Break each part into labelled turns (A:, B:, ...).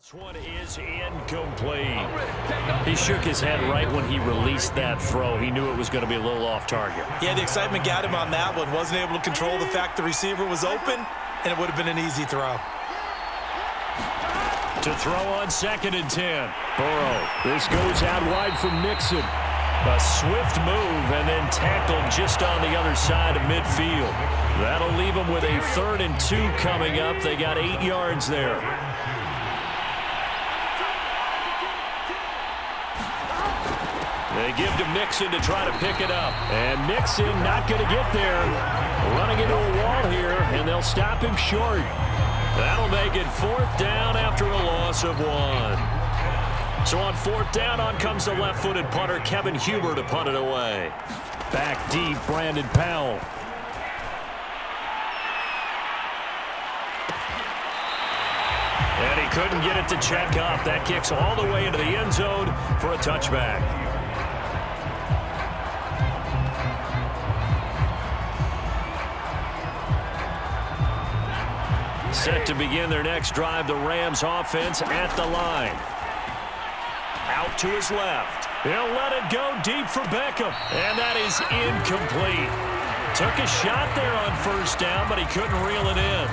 A: This one is incomplete. He shook his head right when he released that throw. He knew it was going to be a little off target.
B: Yeah, the excitement got him on that one. Wasn't able to control the fact the receiver was open, and it would have been an easy throw.
A: To throw on 2nd and 10. Burrow. This goes out wide from Mixon. A swift move and then tackled just on the other side of midfield. That'll leave them with a 3rd and 2 coming up. They got 8 yards there. They give to Mixon to try to pick it up. And Mixon not going to get there. Running into a wall here, and they'll stop him short. That'll make it 4th down after a loss of 1. So on 4th down, on comes the left-footed punter, Kevin Huber, to punt it away. Back deep, Brandon Powell. And he couldn't get it to check up. That kicks all the way into the end zone for a touchback. Set to begin their next drive, the Rams offense at the line. Out to his left. He'll let it go deep for Beckham. And that is incomplete. Took a shot there on 1st down, but he couldn't reel it in.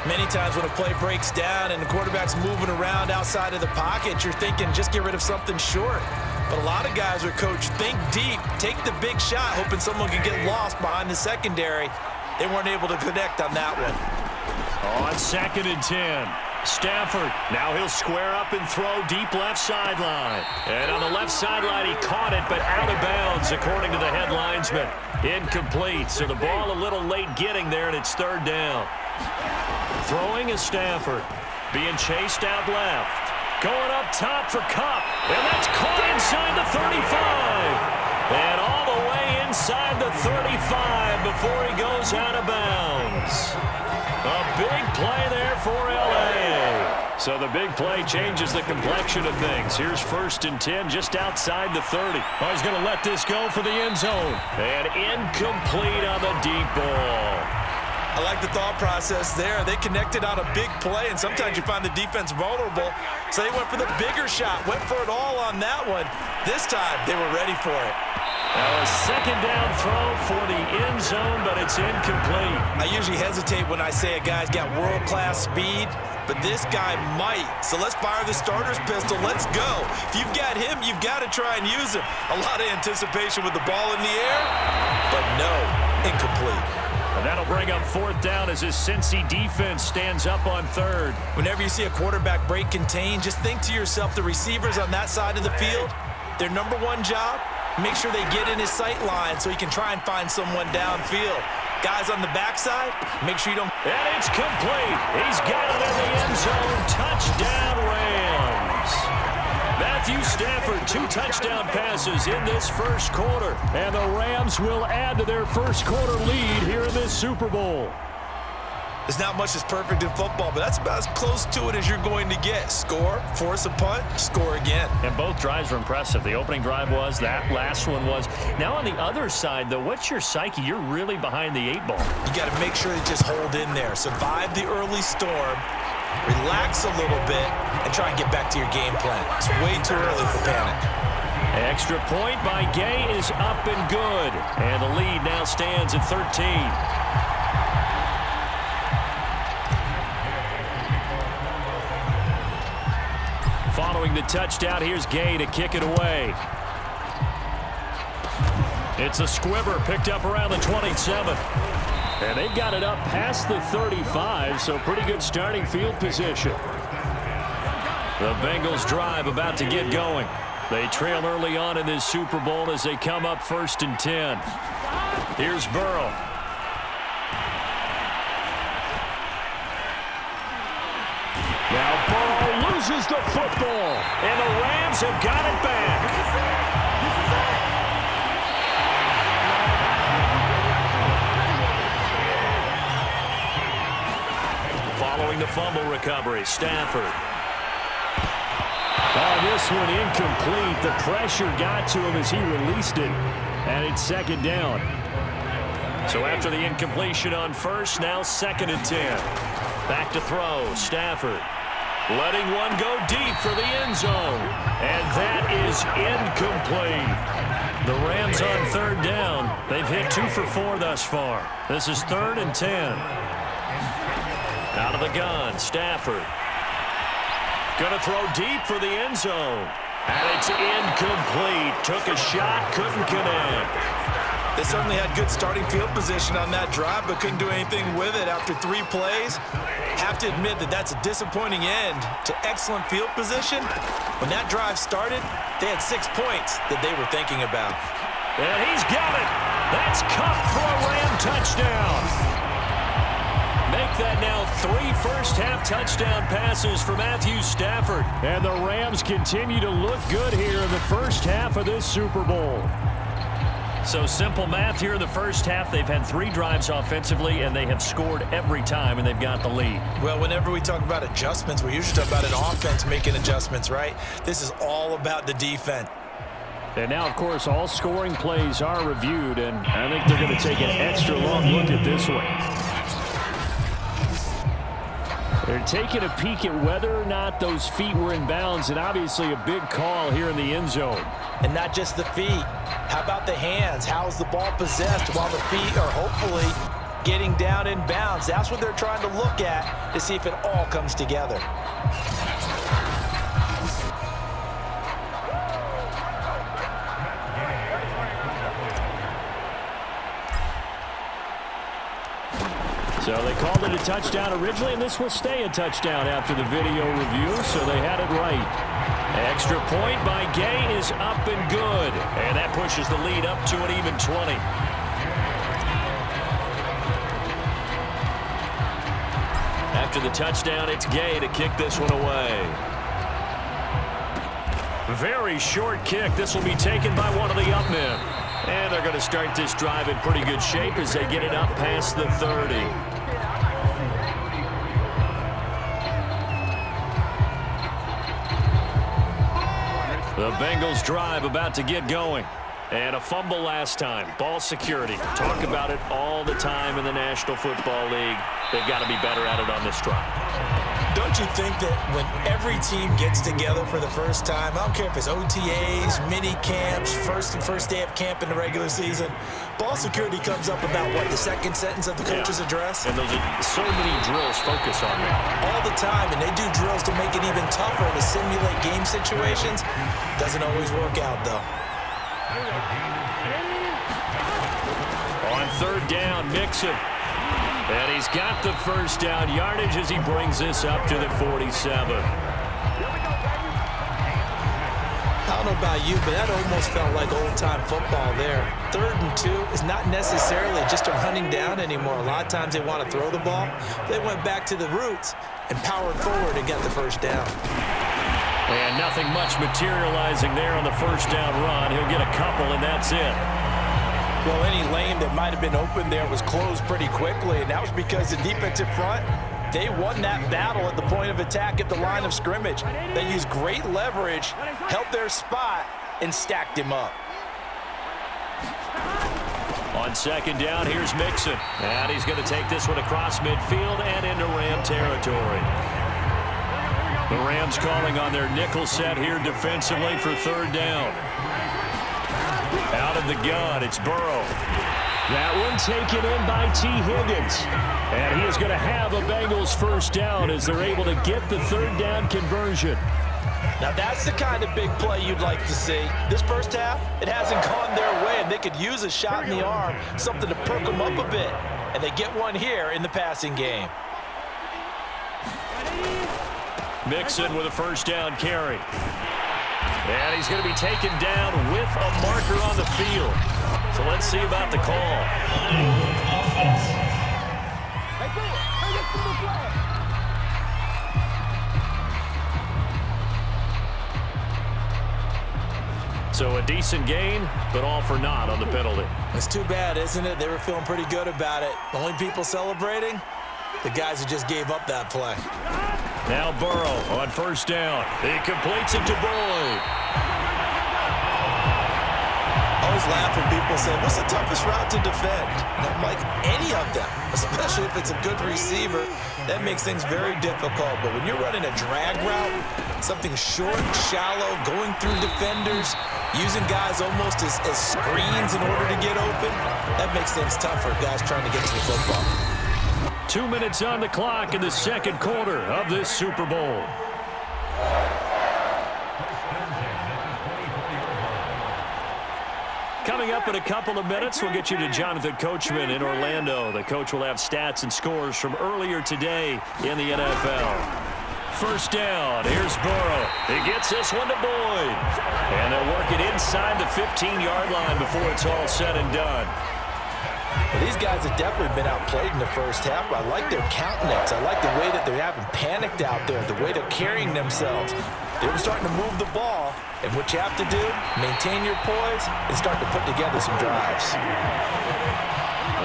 B: Many times when a play breaks down and the quarterback's moving around outside of the pocket, you're thinking just get rid of something short. But a lot of guys are coached, think deep, take the big shot, hoping someone can get lost behind the secondary. They weren't able to connect on that one.
A: On 2nd and 10. Stafford. Now he'll square up and throw deep left sideline. And on the left sideline, he caught it, but out of bounds, according to the head linesman. Incomplete. So the ball a little late getting there, and it's 3rd down. Throwing is Stafford. Being chased out left. Going up top for Kupp. And that's caught inside the 35. And all the way inside the 35 before he goes out of bounds. A big play there for L.A. So the big play changes the complexion of things. Here's 1st and 10 just outside the 30. Oh, he's going to let this go for the end zone. And incomplete on the deep ball.
B: I like the thought process there. They connected on a big play, and sometimes you find the defense vulnerable. So they went for the bigger shot, went for it all on that one. This time, they were ready for it.
A: Now a 2nd down throw for the end zone, but it's incomplete.
B: I usually hesitate when I say a guy's got world-class speed, but this guy might. So let's fire the starter's pistol. Let's go. If you've got him, you've got to try and use him. A lot of anticipation with the ball in the air, but no, incomplete.
A: And that'll bring up 4th down as his Cincy defense stands up on 3rd.
B: Whenever you see a quarterback break contain, just think to yourself, the receivers on that side of the field, their number one job, make sure they get in his sight line so he can try and find someone downfield. Guys on the backside, make sure you don't.
A: And it's complete. He's got it in the end zone. Touchdown, Rams. Matthew Stafford, 2 touchdown passes in this 1st quarter. And the Rams will add to their 1st quarter lead here in this Super Bowl.
B: There's not much that's perfect in football, but that's about as close to it as you're going to get. Score, force a punt, score again.
A: And both drives were impressive. The opening drive was, that last one was. Now on the other side, though, what's your psyche? You're really behind the 8 ball.
B: You got to make sure to just hold in there. Survive the early storm, relax a little bit, and try and get back to your game plan. It's way too early for panic.
A: Extra point by Gay is up and good. And the lead now stands at 13. Following the touchdown, here's Gay to kick it away. It's a squibber picked up around the 27. And they've got it up past the 35, so pretty good starting field position. The Bengals drive about to get going. They trail early on in this Super Bowl as they come up 1st and 10. Here's Burrow. Now Burrow loses the football, and the Rams have got it back. Following the fumble recovery, Stafford. Oh, this one incomplete. The pressure got to him as he released it, and it's 2nd down. So after the incompletion on 1st, now 2nd and 10. Back to throw, Stafford. letting one go deep for the end zone. And that is incomplete. The Rams on third down. They've hit 2 for 4 thus far. This is 3rd and 10. Out of the gun, Stafford. Going to throw deep for the end zone. And it's incomplete. Took a shot, couldn't connect.
B: They certainly had good starting field position on that drive, but couldn't do anything with it after 3 plays. Have to admit that that's a disappointing end to excellent field position. When that drive started, they had 6 points that they were thinking about.
A: And he's got it. That's Cup for a Ram touchdown. Make that now 3 first-half touchdown passes for Matthew Stafford. And the Rams continue to look good here in the first half of this Super Bowl. So simple math here in the first half. They've had 3 drives offensively, and they have scored every time, and they've got the lead.
B: Well, whenever we talk about adjustments, we usually talk about an offense making adjustments, right? This is all about the defense.
A: And now, of course, all scoring plays are reviewed, and I think they're going to take an extra long look at this one. They're taking a peek at whether or not those feet were in bounds, and obviously a big call here in the end zone.
B: And not just the feet. How about the hands? How is the ball possessed while the feet are hopefully getting down in bounds? That's what they're trying to look at to see if it all comes together.
A: So they called it a touchdown originally, and this will stay a touchdown after the video review, so they had it right. Extra point by Gay is up and good, and that pushes the lead up to an even 20. After the touchdown, it's Gay to kick this one away. Very short kick. This will be taken by one of the up men. And they're going to start this drive in pretty good shape as they get it up past the 30. The Bengals drive about to get going. And a fumble last time. Ball security. Talk about it all the time in the National Football League. They've got to be better at it on this drive.
B: Don't you think that when every team gets together for the first time, I don't care if it's OTAs, mini camps, first day of camp in the regular season, ball security comes up about, what, the second sentence of the coach's address?
A: And those are so many drills focus on that.
B: All the time, and they do drills to make it even tougher to simulate game situations. Doesn't always work out, though.
A: On third down, Mixon. And he's got the first down yardage as he brings this up to the 47.
B: I don't know about you, but that almost felt like old-time football there. 3rd and 2 is not necessarily just a running down anymore. A lot of times they want to throw the ball. They went back to the roots and powered forward and got the first down.
A: And nothing much materializing there on the first down run. He'll get a couple, and that's it.
B: Well, any lane that might have been open there was closed pretty quickly, and that was because the defensive front, they won that battle at the point of attack at the line of scrimmage. They used great leverage, held their spot, and stacked him up.
A: On second down, here's Mixon. And he's going to take this one across midfield and into Ram territory. The Rams calling on their nickel set here defensively for third down. Out of the gun, it's Burrow. That one taken in by T. Higgins. And he is going to have a Bengals first down as they're able to get the third down conversion.
B: Now that's the kind of big play you'd like to see. This first half, it hasn't gone their way, and they could use a shot in the arm, something to perk them up a bit. And they get one here in the passing game.
A: Mixon with a first down carry. And he's going to be taken down with a marker on the field. So let's see about the call. So a decent gain, but all for naught on the penalty.
B: It's too bad, isn't it? They were feeling pretty good about it. The only people celebrating, the guys who just gave up that play.
A: Now Burrow on first down. He completes it to Boyd.
B: Always laugh when people say, what's the toughest route to defend? And I'm like, any of them, especially if it's a good receiver. That makes things very difficult. But when you're running a drag route, something short, shallow, going through defenders, using guys almost as screens in order to get open, that makes things tough for guys trying to get to the football.
A: 2 minutes on the clock in the second quarter of this Super Bowl. Coming up in a couple of minutes, we'll get you to Jonathan Coachman in Orlando. The coach will have stats and scores from earlier today in the NFL. First down, here's Burrow. He gets this one to Boyd. And they'll work it inside the 15-yard line before it's all said and done.
B: Well, these guys have definitely been outplayed in the first half. I like their countenance. I like the way that they haven't panicked out there, the way they're carrying themselves. They're starting to move the ball, and what you have to do, maintain your poise and start to put together some drives.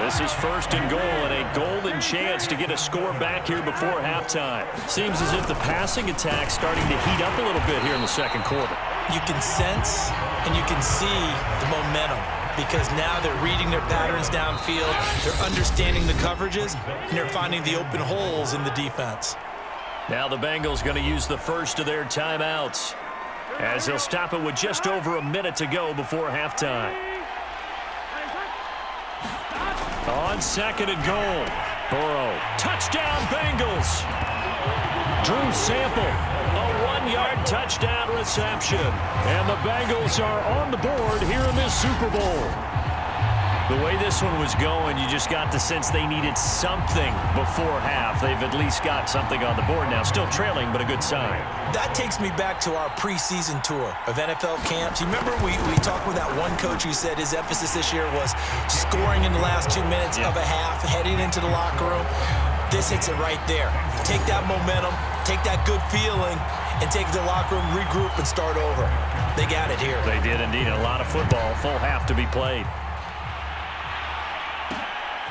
A: This is first and goal, and a golden chance to get a score back here before halftime. Seems as if the passing attack's starting to heat up a little bit here in the second quarter.
B: You can sense and you can see the momentum, because now they're reading their patterns downfield, they're understanding the coverages, and they're finding the open holes in the defense.
A: Now the Bengals going to use the first of their timeouts, as they'll stop it with just over a minute to go before halftime. On second and goal, Burrow, touchdown Bengals. Drew Sample, a 1-yard touchdown reception. And the Bengals are on the board here in this Super Bowl. The way this one was going, you just got the sense they needed something before half. They've at least got something on the board now. Still trailing, but a good sign.
B: That takes me back to our preseason tour of NFL camps. You remember we talked with that one coach who said his emphasis this year was scoring in the last 2 minutes of a half, heading into the locker room. This hits it right there. Take that momentum, take that good feeling, and take it to the locker room, regroup, and start over. They got it here.
A: They did indeed. A lot of football, full half to be played.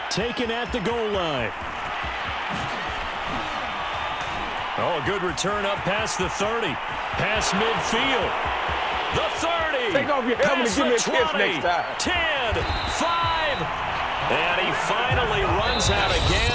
A: Taken at the goal line. Oh, good return up past the 30. Past midfield. The 30.
C: Take off your helmet and give me a kiss next time.
A: 10, 5. And he finally runs out of gas.